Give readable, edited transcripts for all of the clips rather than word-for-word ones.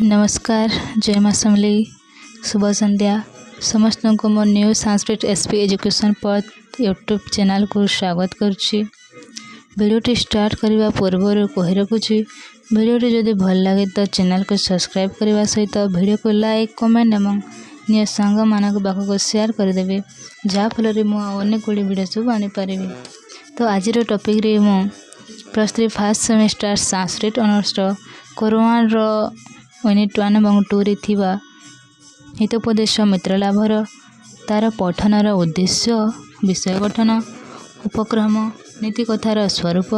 नमस्कार जय माँ समली शुभ संध्या समस्त को मो न्यू संस्कृत एसपी एजुकेशन पथ यूट्यूब चैनल को स्वागत करुच्ची। वीडियोटी स्टार्ट करने पूर्व कही रखुच्छी वीडियोटी जदि भल लगे तो चैनल को सब्सक्राइब करने सहित वीडियो को लाइक कमेंट एवं निज सांग मान पाखक शेयर करदे जहाँफल मुझे गुड़ी वीडियो सब आनीपारि। तो आज टॉपिक रे मु +3 फर्स्ट सेमेस्टर संस्कृत ऑनर्स कोरोनार यूनिट 1 और 2 रे थिबा हितोपदेश मित्रलाभर तार पठनर उद्देश्य विषय गठन उपक्रम नीतिकथार स्वरूप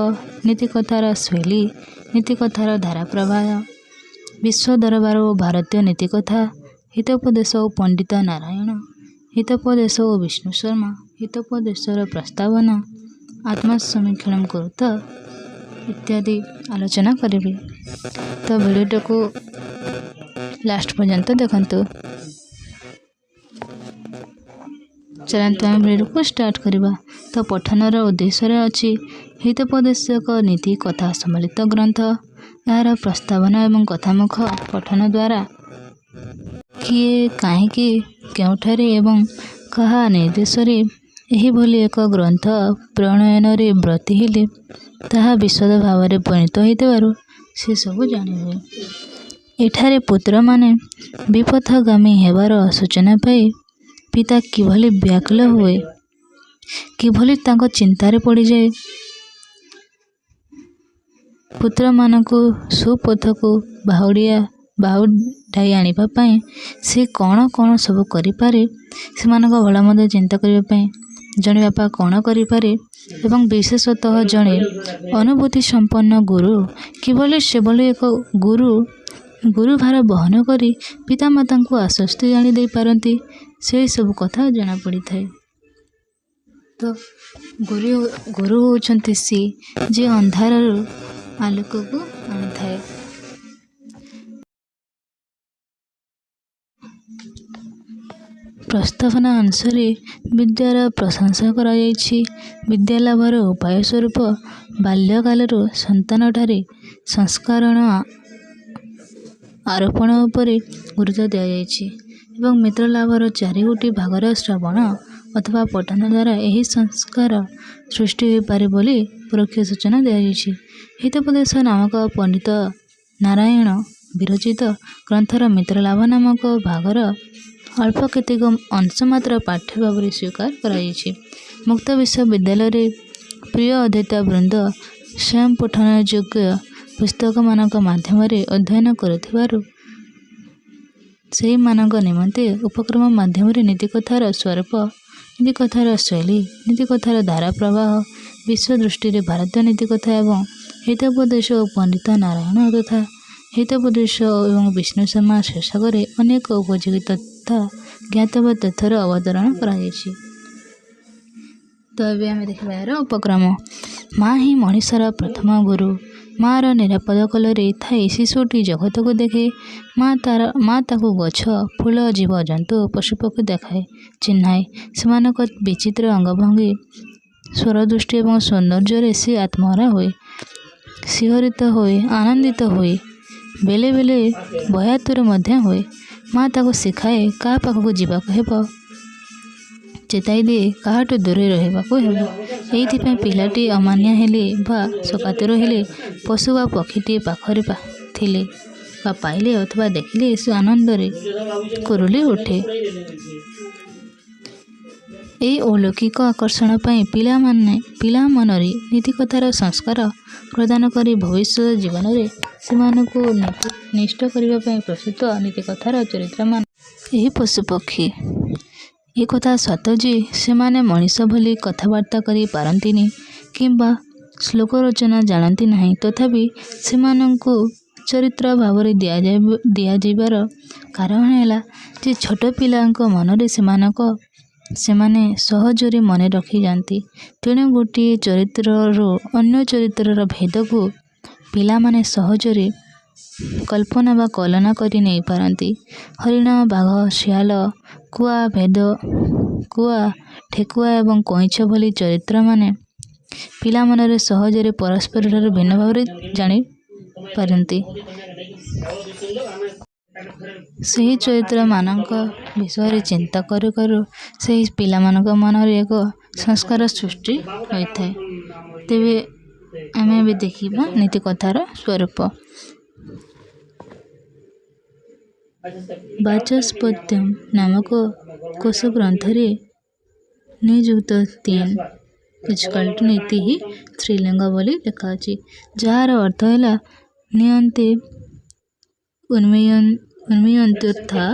नीतिकथार शैली नीतिकथार धारा प्रवाह विश्व दरबार और भारतीय नीतिकथा हितोपदेश और पंडित नारायण हितोपदेश और विष्णु शर्मा हितोपदेशर प्रस्तावना आत्मसमीक्षण गुरुत्व इत्यादि आलोचना करेंगे। तो वीडियो को लास्ट पर्यंत देखंतु। चलते आम वीडियो को स्टार्ट करवा। तो पठनर उद्देश्य अच्छी हितोपदेशक नीति कथा सम्मिलित ग्रंथ यार प्रस्तावना एवं कथामुख पठन द्वारा किए कहीं केउठारे एवं कहा निर्देश यही भली एक ग्रंथ प्रणयन व्रती हेले ताहा विशद भाव में परिणत होइतबारु से सब जानी हुए। एठारे पुत्र माने विपथगामी हेबार सूचना पाई पिता किभली व्याकुल हुए किभली तांको चिंतारे पड़ जाए। पुत्र मानकु सुपथकु बाहुडाई आनिबा पई से कौन कौन सब करिपारे सेमानक भला मद चिंता करिबा पई जणे बापा कौन करिपारे एवं विशेषतः जणे अनुभूति संपन्न गुरु किभली सेभली एक गुरुभार बहन करी पितामाता को आश्वस्ति आनी दे पारती से सब कथा जना पड़ी थाए। तो गुरु होचंती सी जे अंधार आलोक को आनी थाए। प्रस्तावना अनुसारे विद्यार प्रशंसा करा जायछि। विद्या लाभर उपाय स्वरूप बाल्यकालर संतान ठारे संस्कारण आरोपण उपरे गुरुत्व दिया जायछि एवं मित्र लाभर 4 गोटी भागर श्रवण अथवा पठन द्वारा यही संस्कार सृष्टि हो पारे बोली परोक्ष सूचना दिया जायछि। हितोपदेश नामक पंडित नारायण विरचित ग्रंथर मित्रलाभ नामक भागर अल्प केतेक अंश मात्र पाठ्य भाव में स्वीकार कराई। मुक्त विश्वविद्यालय प्रिय अध्येता वृंद स्वयं पठन योग्य पुस्तक मानक माध्यम अध्ययन करुथिबारु से मानक निमंते उपक्रम माध्यम नीतिकथार स्वरूप नीतिकथार शैली नीतिकथार धारा प्रवाह विश्व दृष्टि भारतीय नीतिकथा एवं हितोपदेश और पंडित नारायण तथा हितोपदेश एवं विष्णु शर्मा शीर्षक अनेक उपयोगी तथा ज्ञातव्य तथ्यर अवतरण कराଯାଇଛି। तो अभी आम देखा यार उपक्रम माँ ही मनीषर प्रथम गुरु माँ निरापद कलरे थाई शिशुटी जगत को देखे माँ ताकू गछ फूल जीव जंतु पशुपक्षी देखाए चिन्हाए सेमानक विचित्र अंगभंगी स्वरदृष्टि एवं सौंदर्य से आत्महरा हुए शिहरित हुए आनंदित हुए बेले बेले भयातुर मध्य हुए। माँ ताको शिखाए क्या पाखक जावाक हेब चेताई दिए काहाटू दूर रहिबाकू हेब। एइथिपाई पिलाटी अमान्य हेले बा सकातुर हेले पशु बा पक्षीटी पाखरे थिले बा पाइले अथवा देखिले से आनंद रे कुरुली उठे। यही अलौकिक आकर्षण पाई पिला मनरे नीतिकथार संस्कार प्रदान करी भविष्य जीवन में सेमानकु निष्ठ करने प्रस्तुत नीतिकथार चरित्र मान यही पशुपक्षी ये कथा सत जे से माने मनीष भली कथबार्ता करी पारंतिनी किंबा श्लोक रचना जानती नहीं तथापि सेमानकु चरित्र भाव में दिया जाइबार कारण है जे छोट पिलांको मनरे सेमाने सहजरे मन रखी जाती। तेणु गोटे चरित्र अन्य चरित्रर भेद को पिला माने सहजरे कल्पना बा कलना करी नहीं पारती। हरिण बाघ शियाल कुआ ठेकुआ एवं कईछ भली चरित्र माने पिला मनरे सहजरे परस्पर भिन्न भाव जानी पारती। ସେହି ଚରିତ୍ରମାନଙ୍କ ବିଷୟରେ ଚିନ୍ତା କରୁ କରୁ ସେହି ପିଲାମାନଙ୍କ ମନରେ ଏକ ସଂସ୍କାର ସୃଷ୍ଟି ହୋଇଥାଏ। ତେବେ ଆମେ ଏବେ ଦେଖିବା ନୀତିକଥାର ସ୍ୱରୂପ। ବାଚସ୍ପତ୍ୟମ୍ ନାମକ କୋଶ ଗ୍ରନ୍ଥରେ ନିଯୁକ୍ତ 3 ନୀତି ହିଁ ସ୍ତ୍ରୀଲିଙ୍ଗ ବୋଲି ଲେଖା ଅଛି, ଯାହାର ଅର୍ଥ ହେଲା ନିୟନ୍ତେ ଉନ୍ମୀୟନ୍ତୁର୍ଥା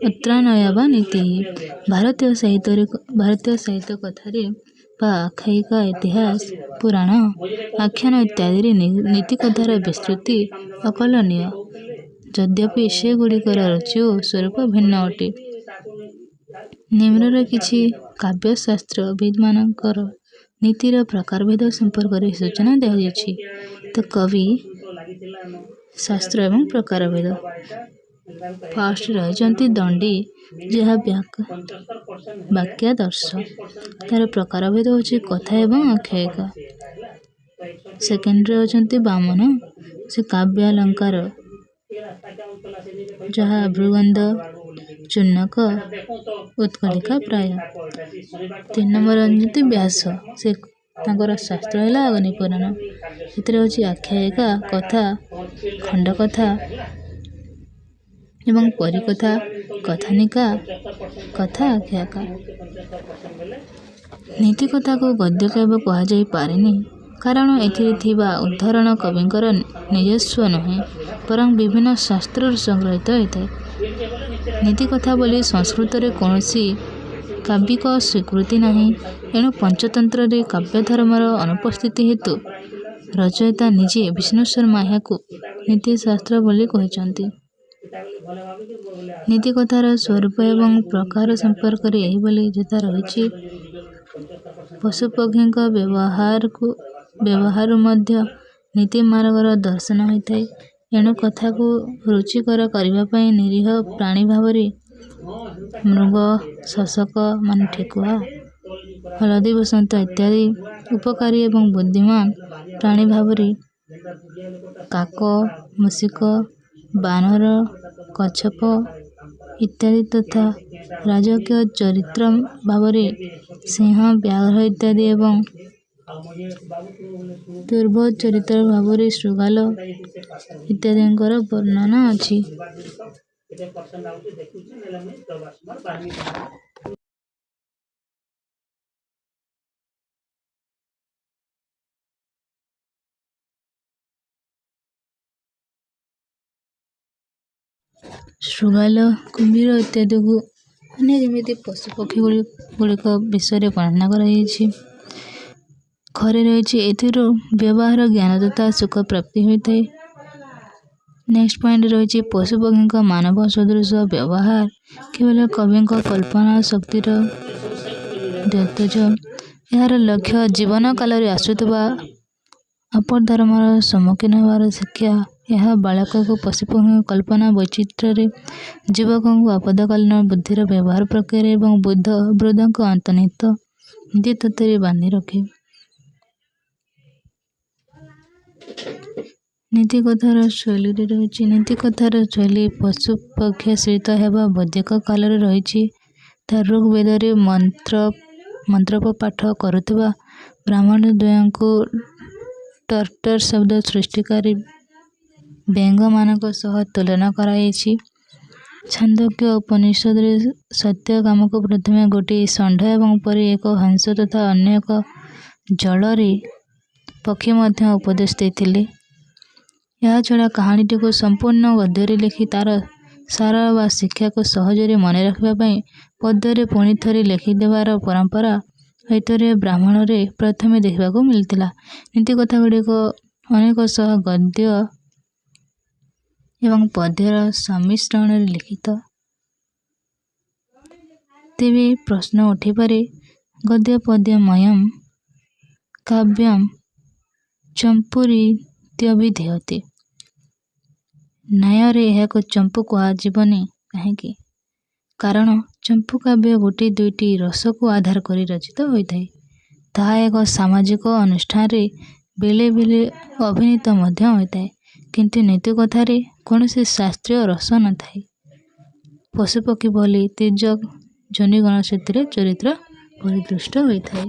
ଉତ୍ରାନୟ ବା ନୀତି। ଭାରତୀୟ ସାହିତ୍ୟ କଥାରେ ବା ଆଖ୍ୟାୟିକା, ଇତିହାସ, ପୁରାଣ, ଆଖ୍ୟାନ ଇତ୍ୟାଦିରେ ନୀତିକଥାର ବିସ୍ତୃତି ଅକଳନୀୟ, ଯଦ୍ୟପି ସେଗୁଡ଼ିକର ରୁଚି ଓ ସ୍ୱରୂପ ଭିନ୍ନ ଅଟେ। ନିମ୍ନରେ କିଛି କାବ୍ୟଶାସ୍ତ୍ରବିଦ୍ମାନଙ୍କର ନୀତିର ପ୍ରକାରଭେଦ ସମ୍ପର୍କରେ ସୂଚନା ଦିଆଯାଇଛି। ତ କବି ଶାସ୍ତ୍ର ଏବଂ ପ୍ରକାରଭେଦ। ଫାର୍ଷ୍ଟ ରହିଛନ୍ତି ଦଣ୍ଡି, ଯାହା ବାକ୍ୟାଦର୍ଶ। ତାର ପ୍ରକାରଭେଦ ହେଉଛି କଥା ଏବଂ ଆଖ୍ୟାୟିକା। ସେକେଣ୍ଡରେ ଅଛନ୍ତି ବାମନ, ସେ କାବ୍ୟାଲଙ୍କାର, ଯାହା ଭୃଗନ୍ଧ, ଚୂର୍ଣ୍ଣକ, ଉତ୍କଳିକା ପ୍ରାୟ। 3 ନମ୍ବର ଅଛନ୍ତି ବ୍ୟାସ, ସେ ତାଙ୍କର ଶାସ୍ତ୍ର ହେଲା ଅଗ୍ନିପୁରାଣ। ସେଥିରେ ହେଉଛି ଆଖ୍ୟାୟିକା, କଥା, ଖଣ୍ଡକଥା ଏବଂ ପରିକଥା, କଥାନିକା, କଥା ଆଖ୍ୟାୟିକା। ନୀତିକଥାକୁ ଗଦ୍ୟକାବ୍ୟ କୁହାଯାଇ ପାରେନି, କାରଣ ଏଥିରେ ଥିବା ଉଦାହରଣ କବିଙ୍କର ନିଜସ୍ୱ ନୁହେଁ, ବରଂ ବିଭିନ୍ନ ଶାସ୍ତ୍ରରୁ ସଂଗୃହୀତ ହୋଇଥାଏ। ନୀତିକଥା ବୋଲି ସଂସ୍କୃତରେ କୌଣସି କାବ୍ୟିକ ସ୍ୱୀକୃତି ନାହିଁ। ଏଣୁ ପଞ୍ଚତନ୍ତ୍ରରେ କାବ୍ୟଧର୍ମର ଅନୁପସ୍ଥିତି ହେତୁ ରଚୟିତା ନିଜେ ବିଷ୍ଣୁ ଶର୍ମା ଏହାକୁ ନୀତିଶାସ୍ତ୍ର ବୋଲି କହିଛନ୍ତି। ନୀତିକଥାର ସ୍ୱରୂପ ଏବଂ ପ୍ରକାର ସମ୍ପର୍କରେ ଏହିଭଳି ଯଥା ରହିଛି। ପଶୁପକ୍ଷୀଙ୍କ ବ୍ୟବହାରରୁ ମଧ୍ୟ ନୀତିମାର୍ଗର ଦର୍ଶନ ହୋଇଥାଏ। ଏଣୁ କଥାକୁ ରୁଚିକର କରିବା ପାଇଁ ନିରୀହ ପ୍ରାଣୀ ଭାବରେ ମୃଗ, ଶସକ ମାନେ ଠେକୁଆ, ହଳଦୀ ବସନ୍ତ ଇତ୍ୟାଦି, ଉପକାରୀ ଏବଂ ବୁଦ୍ଧିମାନ ପ୍ରାଣୀ ଭାବରେ କାକ, ମୂଷିକ, ବାନର, କଚ୍ଛପ ଇତ୍ୟାଦି ତଥା ରାଜକୀୟ ଚରିତ୍ର ଭାବରେ ସିଂହ, ବ୍ୟାଘ୍ର ଇତ୍ୟାଦି ଏବଂ ଦୁର୍ବୋଧ ଚରିତ୍ର ଭାବରେ ଶୃଗାଳ ଇତ୍ୟାଦିଙ୍କର ବର୍ଣ୍ଣନା ଅଛି। ଶୃଗାଳ, କୁମ୍ଭୀର ଇତ୍ୟାଦିକୁ ଅନ୍ୟ ଯେମିତି ପଶୁପକ୍ଷୀ ଗୁଡ଼ିକ ବିଷୟରେ ବର୍ଣ୍ଣନା କରାଯାଇଛି। ଘରେ ରହିଛି, ଏଥିରୁ ବ୍ୟବହାର ଜ୍ଞାନ ତଥା ସୁଖ ପ୍ରାପ୍ତି ହୋଇଥାଏ। ନେକ୍ସଟ ପଏଣ୍ଟ ରହିଛି ପଶୁପକ୍ଷୀଙ୍କ ମାନବ ସଦୃଶ ବ୍ୟବହାର କେବଳ କବିଙ୍କ କଳ୍ପନା ଶକ୍ତିର ଦ୍ୟୋତକ। ଏହାର ଲକ୍ଷ୍ୟ ଜୀବନ କାଳରେ ଆସୁଥିବା ଆପଦ୍ଧର୍ମର ସମ୍ମୁଖୀନ ହେବାର ଶିକ୍ଷା। ଏହା ବାଳକକୁ ପଶୁପକ୍ଷୀଙ୍କ କଳ୍ପନା ବୈଚିତ୍ର୍ୟରେ, ଯୁବକଙ୍କୁ ଆପଦକାଳୀନ ବୁଦ୍ଧିର ବ୍ୟବହାର ପ୍ରକ୍ରିୟାରେ ଏବଂ ବୃଦ୍ଧଙ୍କୁ ଅନ୍ତର୍ନିହିତ ନୀତିତତ୍ତ୍ୱରେ ବାନ୍ଧି ରଖେ। ନୀତିକଥାର ଶୈଳୀରେ ରହିଛି, ନୀତିକଥାର ଶୈଳୀ ପଶୁପକ୍ଷାଶ୍ରିତ ହେବା ବୈଦିକ କାଳରେ ରହିଛି। ଋଗ୍ବେଦରେ ମନ୍ତ୍ରୋପପାଠ କରୁଥିବା ବ୍ରାହ୍ମଣ ଦ୍ୱୟଙ୍କୁ ଟର୍ଟର ଶବ୍ଦ ସୃଷ୍ଟିକାରୀ ବ୍ୟଙ୍ଗମାନଙ୍କ ସହ ତୁଳନା କରାଯାଇଛି। ଛାନ୍ଦୋକ୍ୟ ଉପନିଷଦରେ ସତ୍ୟକାମକୁ ପ୍ରଥମେ ଗୋଟିଏ ଷଣ୍ଢ ଏବଂ ପରେ ଏକ ହଂସ ତଥା ଅନ୍ୟ ଏକ ଜଳରେ ପକ୍ଷୀ ମଧ୍ୟ ଉପଦେଶ ଦେଇଥିଲେ। ଏହାଛଡ଼ା କାହାଣୀଟିକୁ ସମ୍ପୂର୍ଣ୍ଣ ଗଦ୍ୟରେ ଲେଖି ତାର ସାର ବା ଶିକ୍ଷାକୁ ସହଜରେ ମନେ ରଖିବା ପାଇଁ ପଦ୍ୟରେ ପୁଣି ଥରେ ଲେଖିଦେବାର ପରମ୍ପରା ଐତିହ୍ୟରେ ବ୍ରାହ୍ମଣରେ ପ୍ରଥମେ ଦେଖିବାକୁ ମିଳିଥିଲା। ନୀତିକଥାଗୁଡ଼ିକ ଅନେକ ଶହ ଗଦ୍ୟ ଏବଂ ପଦ୍ୟର ସମ୍ମିଶ୍ରଣରେ ଲିଖିତ। ତେବେ ପ୍ରଶ୍ନ ଉଠିପାରେ, ଗଦ୍ୟପଦ୍ୟମୟଂ କାବ୍ୟଂ ଚମ୍ପୁରିତ୍ୟଭିଧୀୟତେ। ନ୍ୟାୟରେ ଏହାକୁ ଚମ୍ପୁ କୁହାଯିବନି କାହିଁକି? କାରଣ ଚମ୍ପୁ କାବ୍ୟ ଗୋଟିଏ ଦୁଇଟି ରସକୁ ଆଧାର କରି ରଚିତ ହୋଇଥାଏ। ତାହା ଏକ ସାମାଜିକ ଅନୁଷ୍ଠାନରେ ବେଳେ ବେଳେ ଅଭିନୀତ ମଧ୍ୟ ହୋଇଥାଏ। କିନ୍ତୁ ନୀତି କଥାରେ କୌଣସି ଶାସ୍ତ୍ରୀୟ ରସ ନଥାଏ। ପଶୁପକ୍ଷୀ ଭଳି ତିର୍ଯ୍ୟକ୍ ଜନିଗଣ ସେଥିରେ ଚରିତ୍ର ପରିଦୃଷ୍ଟ ହୋଇଥାଏ।